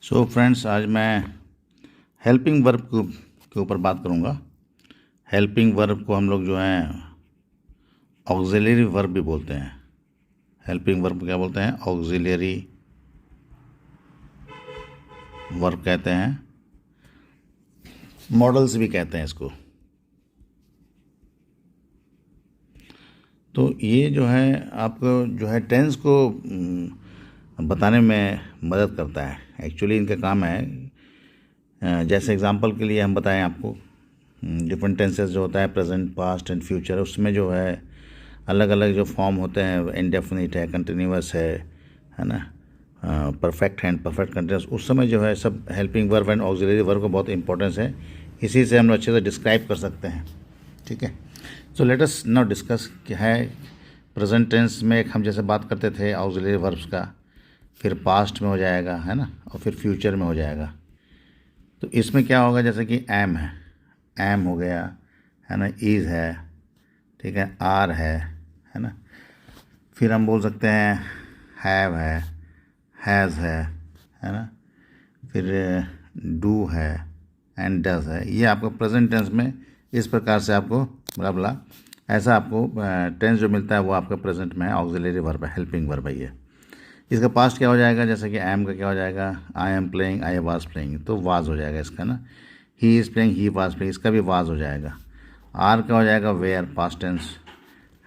So friends, आज मैं helping verb के ऊपर बात करूँगा। हेल्पिंग वर्ब को हम लोग जो है ऑक्सिलरी वर्ब भी बोलते हैं। हेल्पिंग वर्ब को क्या बोलते हैं? ऑक्सिलरी वर्ब कहते हैं, मॉडल्स भी कहते हैं इसको। तो ये जो है आपको जो है टेंस को बताने में मदद करता है। एक्चुअली इनका काम है, जैसे एग्जांपल के लिए हम बताएं आपको, डिफरेंट टेंसेस जो होता है प्रेजेंट, पास्ट एंड फ्यूचर, उसमें जो है अलग अलग जो फॉर्म होते हैं, इंडेफिनिट है, कंटिन्यूअस है ना, परफेक्ट एंड परफेक्ट कंटिन्यूअस, उस समय जो है सब helping verb and auxiliary verb को बहुत इंपॉर्टेंस है। इसी से हम लोग अच्छे से डिस्क्राइब कर सकते हैं। ठीक है, so let us now discuss क्या है प्रेजेंट टेंस में। हम जैसे बात करते थे ऑक्सिलरी वर्ब्स का, फिर पास्ट में हो जाएगा, है ना, और फिर फ्यूचर में हो जाएगा। तो इसमें क्या होगा, जैसे कि एम है, एम हो गया, है ना, इज़ है, ठीक है, आर है ना। फिर हम बोल सकते हैं हैव है, हैज़ है ना। फिर डू है एंड डज है। ये आपको प्रेजेंट टेंस में इस प्रकार से आपको बला ऐसा आपको टेंस जो मिलता है वो आपका प्रेजेंट में है, ऑक्सिलरी वर्ब है, हेल्पिंग वर्ब है ये। इसका पास्ट क्या हो जाएगा, जैसे कि एम का क्या हो जाएगा, आई am playing, I was playing, तो वाज हो जाएगा इसका ना। He is playing, he was playing, इसका भी वाज हो जाएगा। आर का हो जाएगा वेयर, पास्ट टेंस।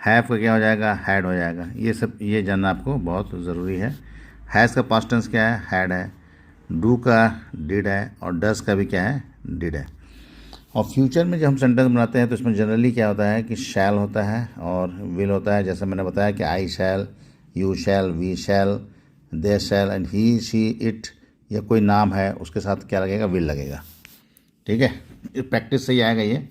हैव का क्या हो जाएगा, हैड हो जाएगा। ये सब ये जानना आपको बहुत ज़रूरी है। हैज़ का पास्ट टेंस क्या है, हैड है। डू का डिड है, और डज का भी क्या है, डिड है। और फ्यूचर में जब हम सेंटेंस बनाते हैं तो इसमें जनरली क्या होता है कि शैल होता है और विल होता है। जैसे मैंने बताया कि I shall, you shall, we shall, they shall, and he, she, it, या कोई नाम है उसके साथ क्या लगेगा, विल लगेगा। ठीक है, प्रैक्टिस से ही आएगा ये।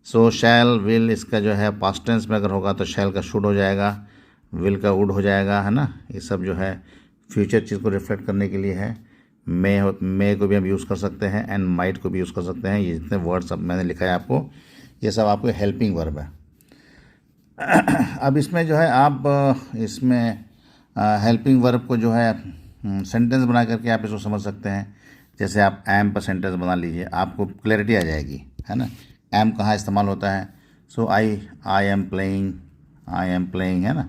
सो शैल, विल, इसका जो है पास्ट टेंस में अगर होगा तो शैल का शुड हो जाएगा, विल का वुड हो जाएगा, है ना। ये सब जो है फ्यूचर चीज़ को रिफ्लेक्ट करने के लिए है। मे को भी हम यूज़ कर सकते हैं, एंड माइट को भी यूज़ कर सकते हैं। ये जितने वर्ड्स अब मैंने लिखा है आपको, ये सब आपको हेल्पिंग वर्ब है। अब इसमें जो है आप इसमें हेल्पिंग वर्ब को जो है सेंटेंस बना करके आप इसको समझ सकते हैं। जैसे आप एम पर सेंटेंस बना लीजिए, आपको क्लैरिटी आ जाएगी, है ना। एम कहाँ इस्तेमाल होता है। So I am playing, I am playing, है ना,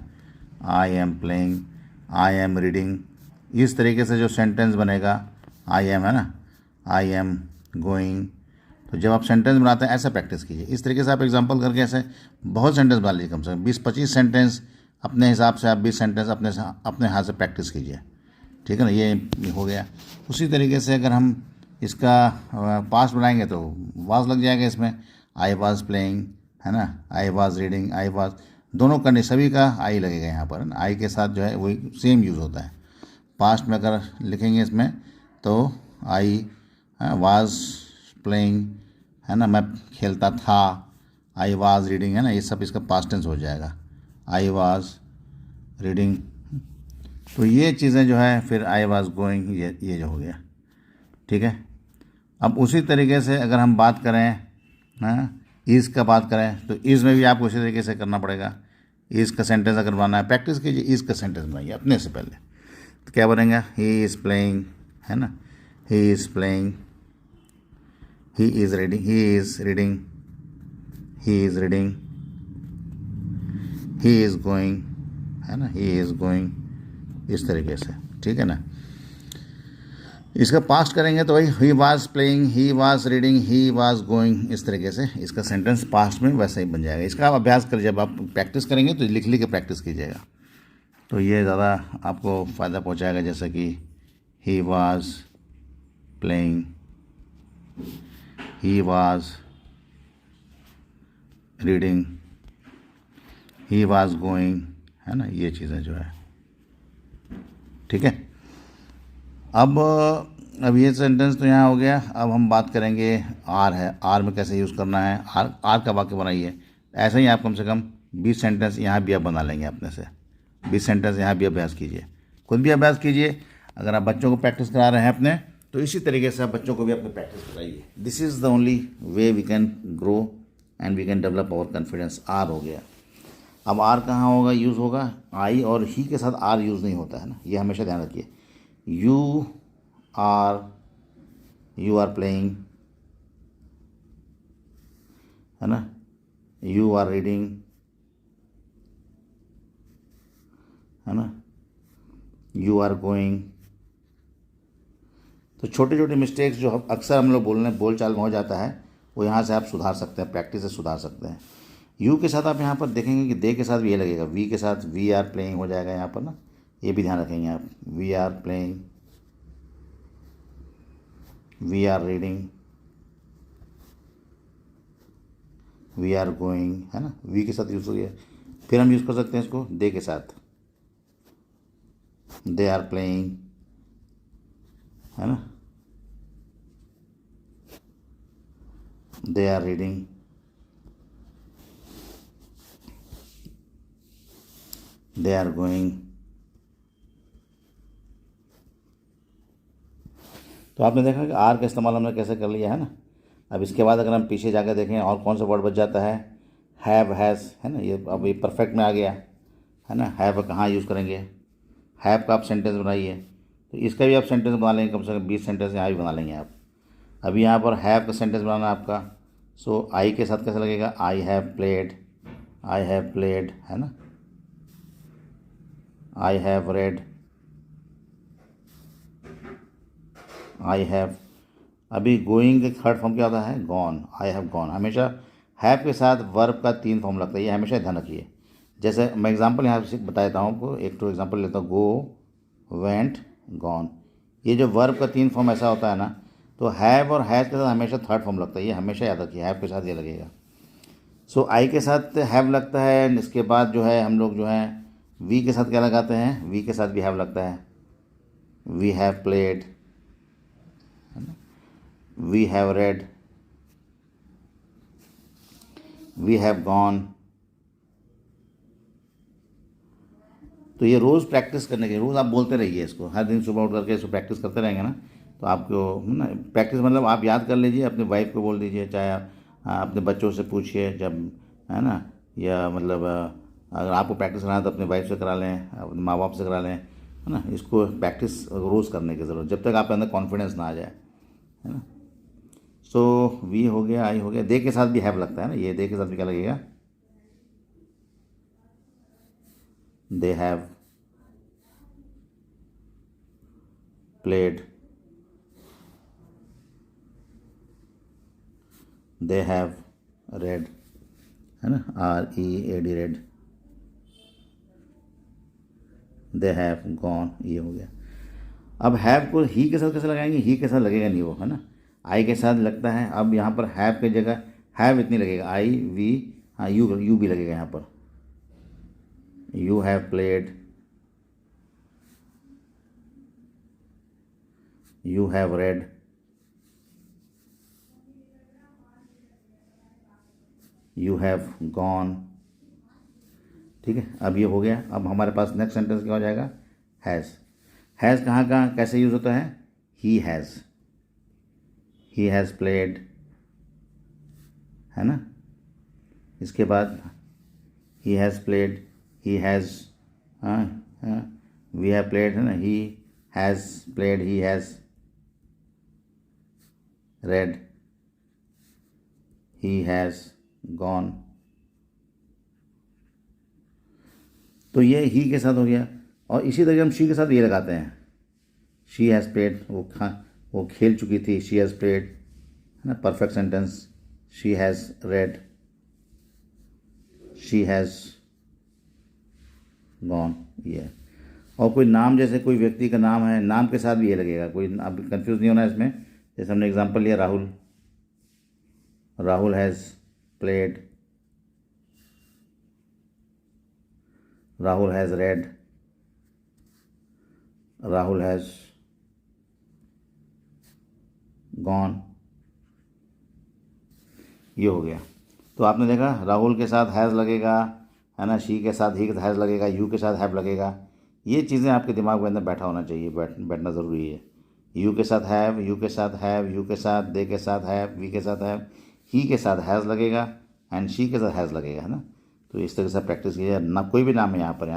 I am playing, I am reading. इस तरीके से जो सेंटेंस बनेगा, आई एम, है ना, आई एम गोइंग। तो जब आप सेंटेंस बनाते हैं ऐसा प्रैक्टिस कीजिए। इस तरीके से आप एग्जांपल करके ऐसे बहुत सेंटेंस बना लीजिए, कम से कम 20-25 सेंटेंस अपने हिसाब से। आप 20 सेंटेंस अपने हाथ से प्रैक्टिस कीजिए। ठीक है ना, ये हो गया। उसी तरीके से अगर हम इसका पास्ट बनाएंगे तो वाज लग जाएगा इसमें। आई वाज प्लेइंग, है ना, I was reading, I was, दोनों करने सभी का आई लगेगा यहाँ पर, है ना। आई के साथ जो है वही सेम यूज़ होता है। पास्ट में अगर लिखेंगे इसमें तो आई वाज प्लेइंग, है ना, मैं खेलता था, आई वाज रीडिंग, है ना, ये सब इसका पास्ट टेंस हो जाएगा, आई वाज रीडिंग। तो ये चीज़ें जो है फिर आई वाज गोइंग, ये जो हो गया। ठीक है, अब उसी तरीके से अगर हम बात करें, हाँ, इज़ का बात करें तो इज़ में भी आपको उसी तरीके से करना पड़ेगा। इज़ का सेंटेंस अगर बनाना है, प्रैक्टिस कीजिए, इज़ का सेंटेंस बनाइए अपने से पहले। तो क्या बनेगा, ही इज़ प्लेइंग, है ना, he is playing, he is reading, he is reading, he is reading, he is going, है ना, ही इज़ गोइंग, इस तरीके से। ठीक है ना। इसका पास्ट करेंगे तो वही he was playing, he was reading, he was going, इस तरीके से इसका सेंटेंस पास्ट में वैसा ही बन जाएगा। इसका आप अभ्यास करिए, जब आप प्रैक्टिस करेंगे तो लिख के प्रैक्टिस कीजिएगा, तो ये ज़्यादा आपको फ़ायदा पहुंचाएगा। जैसे कि he was playing, he was reading, he was going, है ना, ये चीज़ें जो है। ठीक है, अब ये सेंटेंस तो यहाँ हो गया। अब हम बात करेंगे आर है, आर में कैसे यूज़ करना है। आर का वाक्य बनाइए। ऐसे ही आप कम से कम 20 सेंटेंस यहाँ भी आप बना लेंगे अपने से। 20 सेंटेंस यहाँ भी अभ्यास कीजिए, खुद भी अभ्यास कीजिए। अगर आप बच्चों को प्रैक्टिस करा रहे हैं अपने, तो इसी तरीके से आप बच्चों को भी अपने प्रैक्टिस कराइए। This is the only way we can grow and we can develop our confidence. आर हो गया। अब आर कहाँ होगा, यूज़ होगा, आई और ही के साथ आर यूज़ नहीं होता है ना, ये हमेशा ध्यान रखिए। You are, you are playing, है ना, यू आर रीडिंग, है ना, यू आर गोइंग। तो छोटी छोटी मिस्टेक्स जो अक्सर हम लोग बोल चाल में हो जाता है, वो यहाँ से आप सुधार सकते हैं, प्रैक्टिस से सुधार सकते हैं। यू के साथ आप यहाँ पर देखेंगे कि दे के साथ भी ये लगेगा, वी के साथ वी आर प्लेइंग हो जाएगा यहाँ पर ना, ये भी ध्यान रखेंगे आप। We are playing, we are reading, we are going, है ना, वी के साथ यूज़ हो गया। फिर हम यूज़ कर सकते हैं इसको दे के साथ, दे आर प्लेइंग, है ना, they are reading, they are going. तो आपने देखा कि आर का इस्तेमाल हमने कैसे कर लिया है ना। अब इसके बाद अगर हम पीछे जाकर देखें और कौन सा वर्ड बच जाता है, हैव, हैज़, है ना, ये अब ये परफेक्ट में आ गया, है ना। हैव कहाँ यूज़ करेंगे, हैव का आप सेंटेंस बनाइए, तो इसका भी आप सेंटेंस बना लेंगे, कम से कम 20 सेंटेंस यहाँ भी बना लेंगे आप। अभी यहाँ पर हैव का सेंटेंस बनाना है आपका। सो आई के साथ कैसे लगेगा, I have played, I have played, है ना, I have read, I have. अभी गोइंग का थर्ड फॉर्म क्या होता है, गॉन, आई हैव गॉन। हमेशा हैव के साथ वर्ब का 3 फॉर्म लगता है, ये हमेशा ध्यान रखिए। जैसे मैं एग्जांपल यहाँ से बता देता हूँ आपको, एक तो एग्जांपल लेता हूँ, गो, वेंट, गॉन। ये जो वर्ब का 3 फॉर्म ऐसा होता है ना, तो हैव और हैज़ के साथ हमेशा थर्ड फॉर्म लगता है, ये हमेशा याद रखिए, हैव के साथ ये लगेगा। सो आई के साथ हैव लगता है। इसके बाद जो है हम लोग जो है वी के साथ क्या लगाते हैं, वी के साथ भी हैव लगता है, we have played, we have read, we have gone. तो ये रोज़ प्रैक्टिस करने के, रोज़ आप बोलते रहिए इसको, हर दिन सुबह उठ करके इसको प्रैक्टिस करते रहेंगे ना, तो आपको ना प्रैक्टिस मतलब आप याद कर लीजिए, अपनी वाइफ को बोल दीजिए, चाहे आप अपने बच्चों से पूछिए जब, है ना, या मतलब अगर आपको प्रैक्टिस कराना है तो अपने वाइफ से करा लें, अपने माँ बाप से करा लें, है ना। इसको प्रैक्टिस रोज़ करने की ज़रूरत, जब तक आपके अंदर कॉन्फिडेंस ना आ जाए, है ना। सो वी हो गया, आई हो गया, दे के साथ भी हैव लगता है ना, ये दे के साथ भी क्या लगेगा, they have played, they have read, है ना, READ red, they have gone, ये हो गया। अब हैव को ही के साथ कैसे लगाएंगे, ही के साथ लगेगा नहीं वो, है ना, आई के साथ लगता है। अब यहाँ पर हैव की जगह हैव इतनी लगेगा, आई वी, हाँ यू भी लगेगा यहाँ पर, you have played, you have read, you have gone. ठीक है, अब ये हो गया। अब हमारे पास नेक्स्ट सेंटेंस क्या हो जाएगा, हैज़। हैज़ कहाँ कहाँ कैसे यूज़ होता है, he has, he has played, है ना। इसके बाद he has played, he has, we have played, है ना, he has played, he has read, he has gone. तो ये ही के साथ हो गया। और इसी तरह हम शी के साथ ये लगाते हैं, शी हैज़ प्लेड, वो खेल चुकी थी, शी हैज़ प्लेड, है ना, perfect sentence. She has red, she has gone, ये। और कोई नाम, जैसे कोई व्यक्ति का नाम है, नाम के साथ भी ये लगेगा, कोई अब कंफ्यूज नहीं होना इसमें। जैसे हमने एग्जांपल लिया Rahul, Rahul has played, Rahul has red, Rahul has gone, ये हो गया। तो आपने देखा राहुल के साथ हैज़ लगेगा, है ना, शी के साथ ही हैज़ लगेगा, यू के साथ हैव लगेगा। ये चीज़ें आपके दिमाग में अंदर बैठा होना चाहिए, बैठना ज़रूरी है। यू के साथ हैव, यू के साथ हैव, यू के साथ, दे के साथ हैव, वी के साथ हैव, ही के साथ हैज़ लगेगा, एंड शी के साथ हैज़ लगेगा, है ना। तो इस तरह से प्रैक्टिस कीजिए ना। कोई भी नाम है यहाँ पर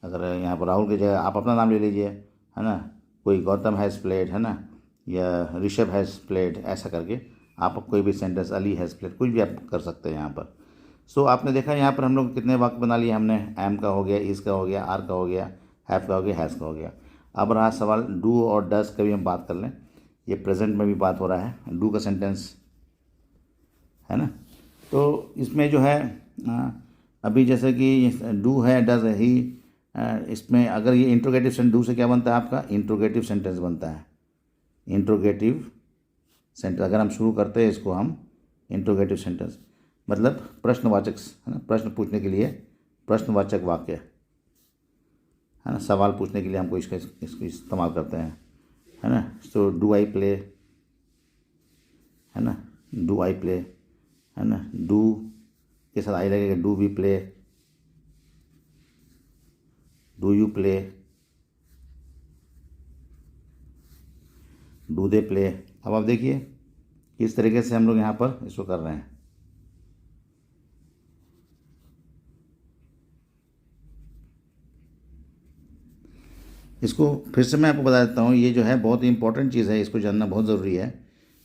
अगर यहाँ पर राहुल की जगह आप अपना नाम ले लीजिए, है ना, कोई गौतम हैज़ प्लेड, है ना, या ऋषभ हैज़ प्लेड, ऐसा करके आप कोई भी सेंटेंस, अली हैज़ प्लेड, कुछ भी आप कर सकते हैं यहाँ पर। सो आपने देखा यहाँ पर हम लोग कितने वाक्य बना लिए हमने, एम का हो गया, इज़ का हो गया, आर का हो गया, हैव का हो गया, हैज़ का हो गया। अब रहा सवाल डू और डज का भी हम बात कर लें। ये प्रेजेंट में भी बात हो रहा है, डू का सेंटेंस, है ना। तो इसमें जो है अभी जैसे कि डू है, डज है, ही, इसमें अगर ये इंट्रोगेटिव सेंटेंस, डू से क्या बनता है आपका, इंट्रोगेटिव सेंटेंस बनता है। इंट्रोगेटिव सेंटेंस अगर हम शुरू करते हैं इसको हम इंट्रोगेटिव सेंटेंस, मतलब प्रश्नवाचक, है ना, प्रश्न पूछने के लिए प्रश्नवाचक वाक्य, है ना, सवाल पूछने के लिए हमको इसको इस्तेमाल करते हैं, है ना। सो डू आई प्ले, है ना, डू आई प्ले, है ना, डू के साथ आई लगेगा, do we play, do you play, do they play. अब आप देखिए किस तरीके से हम लोग यहाँ पर इसको कर रहे हैं। इसको फिर से मैं आपको बता देता हूँ, ये जो है बहुत ही इंपॉर्टेंट चीज़ है, इसको जानना बहुत ज़रूरी है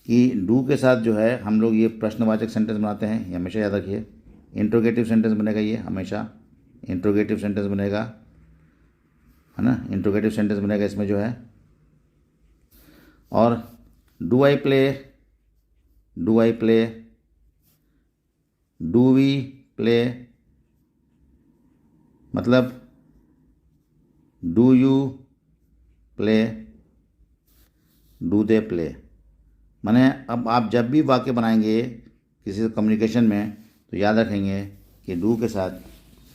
कि डू के साथ जो है हम लोग ये प्रश्नवाचक सेंटेंस बनाते हैं, ये हमेशा याद रखिए। इंट्रोगेटिव सेंटेंस बनेगा, ये हमेशा इंट्रोगेटिव सेंटेंस बनेगा, है ना, इंट्रोगेटिव सेंटेंस बनेगा इसमें जो है। और do I play, do I play, do we play, मतलब do you play, do they play. माने अब आप जब भी वाक्य बनाएंगे किसी कम्युनिकेशन में तो याद रखेंगे कि डू के साथ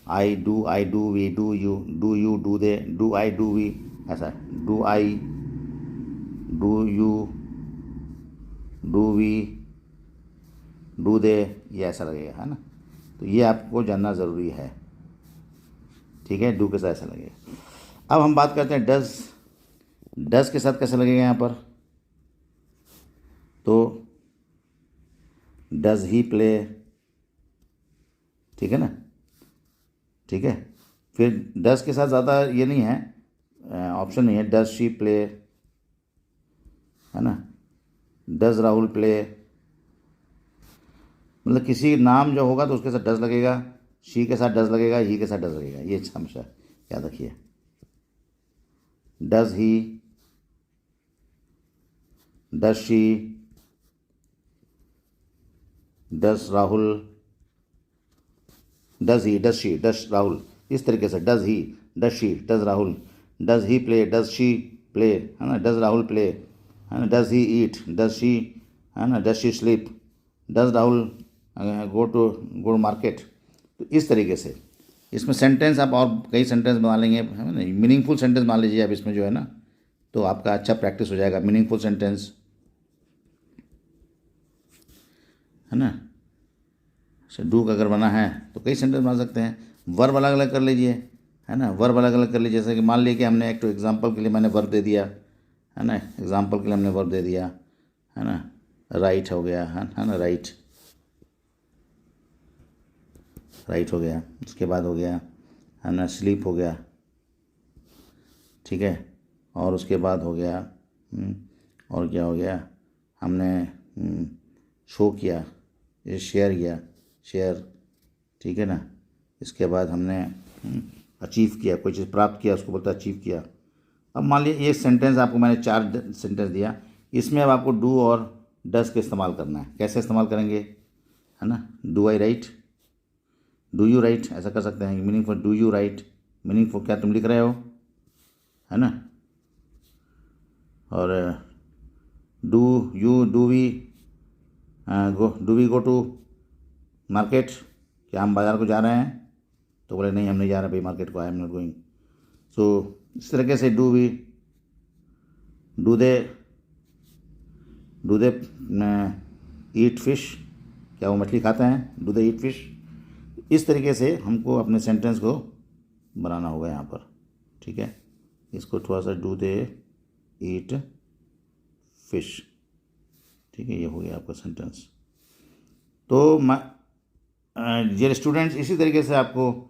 I do we, do you do they, do I do we, ऐसा do I do you do we do they, ये ऐसा लगेगा, है ना। तो ये आपको जानना ज़रूरी है, ठीक है, डू के साथ ऐसा लगेगा। अब हम बात करते हैं डज। डज के साथ कैसे लगेगा यहाँ पर, तो डज ही प्ले, ठीक है ना, ठीक है। फिर डज के साथ ज़्यादा ये नहीं है, ऑप्शन नहीं है, डज शी प्ले, है ना, डज राहुल प्ले, मतलब किसी नाम जो होगा तो उसके साथ डज लगेगा, शी के साथ डज लगेगा, ही के साथ डज लगेगा, ये हमेशा याद रखिए। Does he, does she, does Rahul, does he, does she, does Rahul, इस तरीके से does he, does she, does Rahul, does he play, does she play, है ना, डज राहुल प्ले, है ना, does he eat, does she, है ना, does she sleep, does Rahul go to market. तो इस तरीके से इसमें सेंटेंस आप और कई सेंटेंस बना लेंगे, है ना, मीनिंगफुल सेंटेंस बना लीजिए आप इसमें जो है ना, तो आपका अच्छा प्रैक्टिस हो जाएगा मीनिंगफुल सेंटेंस, है ना। डू का अगर बना है तो कई सेंटेंस बना सकते हैं। वर्ब अलग अलग कर लीजिए, है ना, वर्ब अलग अलग कर लीजिए। जैसे कि मान लीजिए कि हमने एक तो एग्जांपल के लिए मैंने वर्ब दे दिया, है ना, एग्जांपल के लिए हमने वर्ब दे दिया, है ना, राइट हो गया, है ना, राइट, राइट हो गया। उसके बाद हो गया, है ना, स्लीप हो गया, ठीक है। और उसके बाद हो गया और क्या हो गया, हमने शो किया, ये शेयर किया, शेयर, ठीक है ना। इसके बाद हमने अचीव किया, कोई चीज़ प्राप्त किया, उसको बोलता है अचीव किया। अब मान लीजिए एक सेंटेंस आपको मैंने 4 सेंटेंस दिया, इसमें अब आपको डू और डज का इस्तेमाल करना है। कैसे इस्तेमाल करेंगे, है ना, do I write, do you write, ऐसा कर सकते हैं। Meaning for do you write, meaning for क्या तुम लिख रहे हो, है ना। और do you, do we go to market, क्या हम बाज़ार को जा रहे हैं, तो बोले नहीं हम नहीं जा रहे भाई मार्केट को, I am not going. So इस तरीके से do we, do they eat fish, क्या वो मछली खाते हैं, डू दे ईट फिश। इस तरीके से हमको अपने सेंटेंस को बनाना होगा यहाँ पर, ठीक है। इसको थोड़ा सा डू दे ईट फिश, ठीक है, ये हो गया आपका सेंटेंस। तो डियर स्टूडेंट्स, इसी तरीके से आपको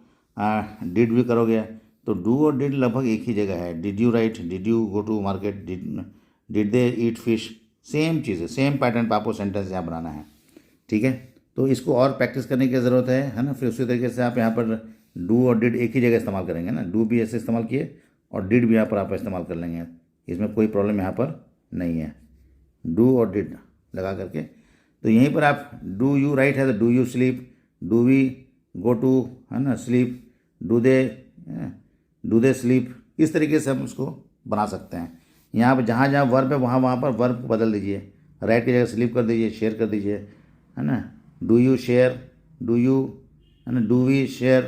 डिड भी करोगे तो डू और डिड लगभग एक ही जगह है। Did you write, did you go to market, did they eat fish, same चीज़ है, सेम पैटर्न पर आपको सेंटेंस यहाँ बनाना है। ठीक है, तो इसको और प्रैक्टिस करने की ज़रूरत है ना। फिर उसी तरीके से आप यहाँ पर डू और डिड एक ही जगह इस्तेमाल करेंगे ना। डू भी ऐसे इस्तेमाल किए और डिड भी यहाँ पर आप इस्तेमाल कर लेंगे, इसमें कोई प्रॉब्लम यहाँ पर नहीं है। डू और डिड लगा करके तो यहीं पर आप डू यू राइट है तो do you sleep, do we go to, है ना, स्लीप, डू दे स्लीप, इस तरीके से हम उसको बना सकते हैं। यहाँ पर जहाँ जहाँ वर्ब है वहाँ वहाँ पर वर्ब को बदल दीजिए, राइट की जगह स्लीप कर दीजिए, शेयर कर दीजिए, है ना। Do you share, do you, है ना, डू वी शेयर,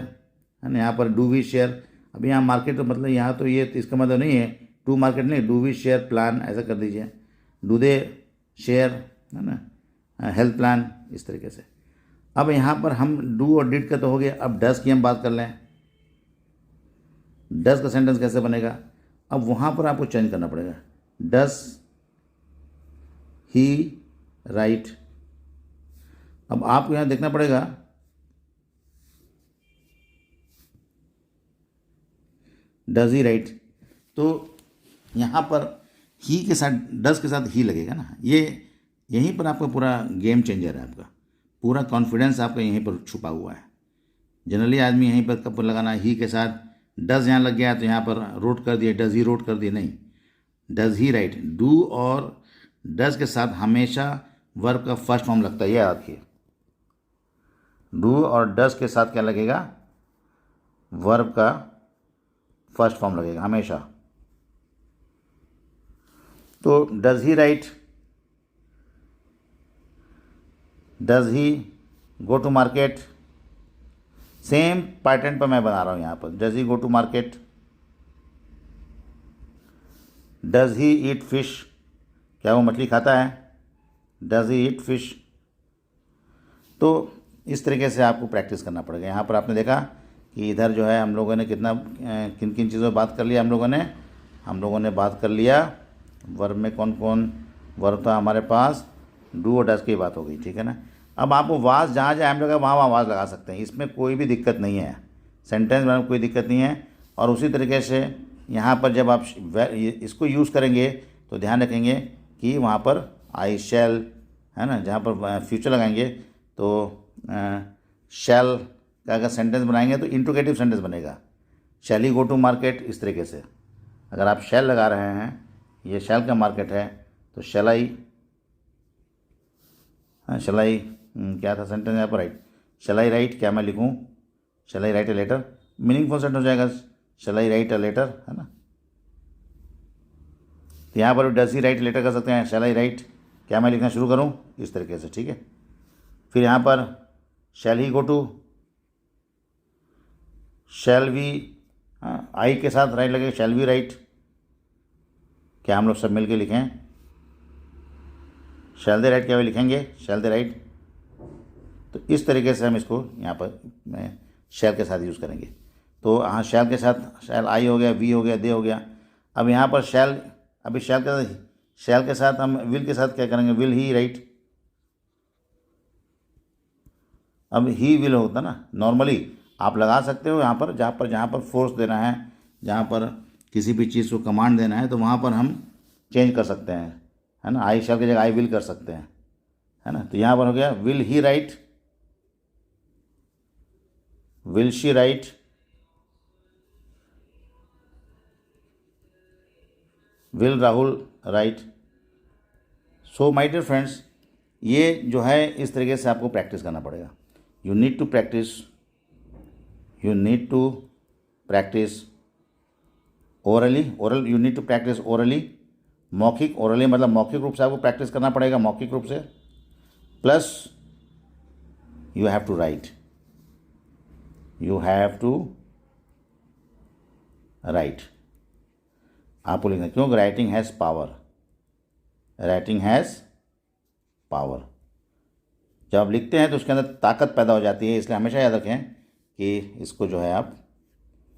है ना, यहाँ पर डू वी शेयर। अब यहाँ मार्केट तो मतलब यहाँ तो ये इसका मतलब नहीं है टू मार्केट नहीं, डू वी शेयर प्लान ऐसा कर दीजिए, डू दे शेयर, है ना, हेल्थ प्लान, इस तरीके से। अब यहाँ पर हम डू और डिड का तो हो गया, अब डस की हम बात कर लें। डस का सेंटेंस कैसे बनेगा, अब वहाँ पर आपको चेंज करना पड़ेगा। डस ही राइट, अब आपको यहाँ देखना पड़ेगा डज ही राइट, तो यहाँ पर ही के साथ डज के साथ ही लगेगा ना। ये यहीं पर आपका पूरा गेम चेंजर है, आपका पूरा कॉन्फिडेंस आपका यहीं पर छुपा हुआ है। जनरली आदमी यहीं पर कब लगाना, ही के साथ डज यहाँ लग गया तो यहाँ पर रोट कर दिया, डज ही रोट कर दिया, नहीं, डज ही राइट। डू और डज के साथ हमेशा वर्ब का फर्स्ट फॉर्म लगता है, याद रखिए। डू और डज के साथ क्या लगेगा, वर्ब का फर्स्ट फॉर्म लगेगा हमेशा। तो does he write, does he go to market, same pattern पर मैं बना रहा हूँ यहाँ पर। Does he go to market, does he eat fish, क्या वो मछली खाता है, डज ही ईट फिश। तो इस तरीके से आपको प्रैक्टिस करना पड़ेगा। यहाँ पर आपने देखा कि इधर जो है हम लोगों ने कितना किन किन चीज़ों पर बात कर लिया, हम लोगों ने बात कर लिया वर्ब में कौन कौन वर्ब था हमारे पास, डू और डज की बात हो गई, ठीक है ना। अब आपको वाज जहाँ जहाँ एम लगा वहाँ वहाँ वाज लगा सकते हैं, इसमें कोई भी दिक्कत नहीं है, सेंटेंस में कोई दिक्कत नहीं है। और उसी तरीके से यहाँ पर जब आप इसको यूज़ करेंगे तो ध्यान रखेंगे कि वहाँ पर आई शैल, है ना, जहाँ पर फ्यूचर लगाएंगे तो शैल का अगर सेंटेंस बनाएंगे तो इंट्रोगेटिव सेंटेंस बनेगा, शैल ही गो टू मार्केट, इस तरीके से। अगर आप शैल लगा रहे हैं, ये शैल का मार्केट है, तो शैलाई, क्या था सेंटेंस यहाँ पर, राइट, शैलाई राइट, क्या मैं लिखूँ, shall I write a letter, meaningful sentence हो जाएगा, शैलाई राइट ए लेटर, है ना। तो यहाँ पर डज ही राइट लेटर कर सकते हैं, शैलाई राइट, क्या मैं लिखना शुरू करूँ, इस तरीके से, ठीक है। फिर यहाँ पर शैल ही गो टू, शैल वी, आई के साथ राइट लगेगा, शैल वी राइट, क्या हम लोग सब मिलके लिखें, शैल दे राइट, क्या वे लिखेंगे, शैल दे राइट। तो इस तरीके से हम इसको यहाँ पर मैं शैल के साथ यूज़ करेंगे। तो हाँ, शैल के साथ शैल आई हो गया, वी हो गया, दे हो गया। अब यहाँ पर शैल, अभी शैल के साथ हम विल के साथ क्या करेंगे, विल ही राइट। अब ही विल होता ना, नॉर्मली आप लगा सकते हो यहाँ पर जहाँ पर फोर्स देना है, जहाँ पर किसी भी चीज़ को कमांड देना है, तो वहाँ पर हम चेंज कर सकते हैं, है ना। आई शैल की जगह आई विल कर सकते हैं, है ना। तो यहाँ पर हो गया will he write, will she write, will Rahul write. So my dear friends, ये जो है इस तरीके से आपको प्रैक्टिस करना पड़ेगा। You need to practice orally, you need to practice orally, मौखिक, ओरली मतलब मौखिक रूप से आपको प्रैक्टिस करना पड़ेगा, मौखिक रूप से, plus you have to write, आपको लिखना, क्योंकि राइटिंग हैज़ पावर, जब आप लिखते हैं तो उसके अंदर ताकत पैदा हो जाती है, इसलिए हमेशा याद रखें कि इसको जो है आप